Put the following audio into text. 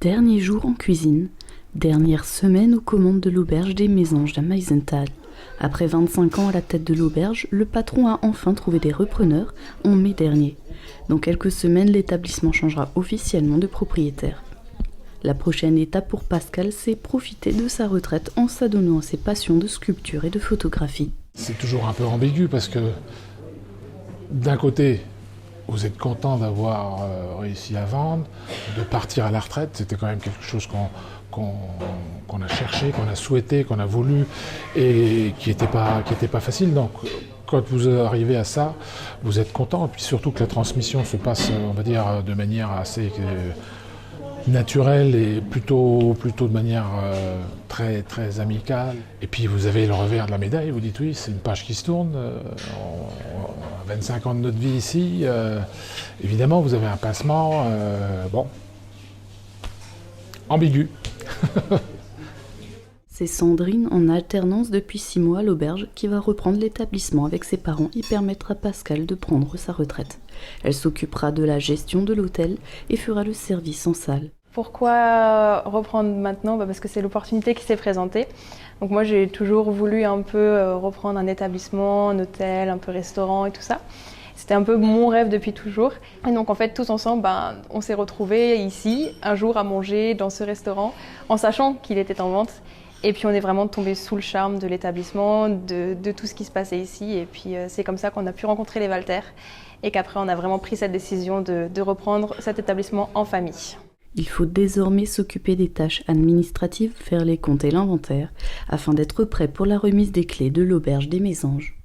Dernier jour en cuisine, dernière semaine aux commandes de l'auberge des Mésanges à Meisenthal. Après 25 ans à la tête de l'auberge, le patron a enfin trouvé des repreneurs en mai dernier. Dans quelques semaines, l'établissement changera officiellement de propriétaire. La prochaine étape pour Pascal, c'est profiter de sa retraite en s'adonnant à ses passions de sculpture et de photographie. C'est toujours un peu ambigu parce que d'un côté, vous êtes content d'avoir réussi à vendre, de partir à la retraite, c'était quand même quelque chose qu'on a cherché, qu'on a souhaité, qu'on a voulu et qui n'était pas facile. Donc quand vous arrivez à ça, vous êtes content. Et puis surtout que la transmission se passe, on va dire, de manière assez naturelle et plutôt de manière très, très amicale. Et puis vous avez le revers de la médaille, vous dites oui, c'est une page qui se tourne. 25 ans de notre vie ici, évidemment vous avez un passement, ambigu. C'est Sandrine, en alternance depuis 6 mois à l'auberge, qui va reprendre l'établissement avec ses parents et permettre à Pascal de prendre sa retraite. Elle s'occupera de la gestion de l'hôtel et fera le service en salle. Pourquoi reprendre maintenant ? Parce que c'est l'opportunité qui s'est présentée. Donc moi j'ai toujours voulu un peu reprendre un établissement, un hôtel, un peu restaurant et tout ça. C'était un peu mon rêve depuis toujours. Et donc en fait tous ensemble, on s'est retrouvés ici un jour à manger dans ce restaurant en sachant qu'il était en vente. Et puis on est vraiment tombé sous le charme de l'établissement, de tout ce qui se passait ici. Et puis c'est comme ça qu'on a pu rencontrer les Walter et qu'après on a vraiment pris cette décision de reprendre cet établissement en famille. Il faut désormais s'occuper des tâches administratives, faire les comptes et l'inventaire, afin d'être prêt pour la remise des clés de l'auberge des Mésanges.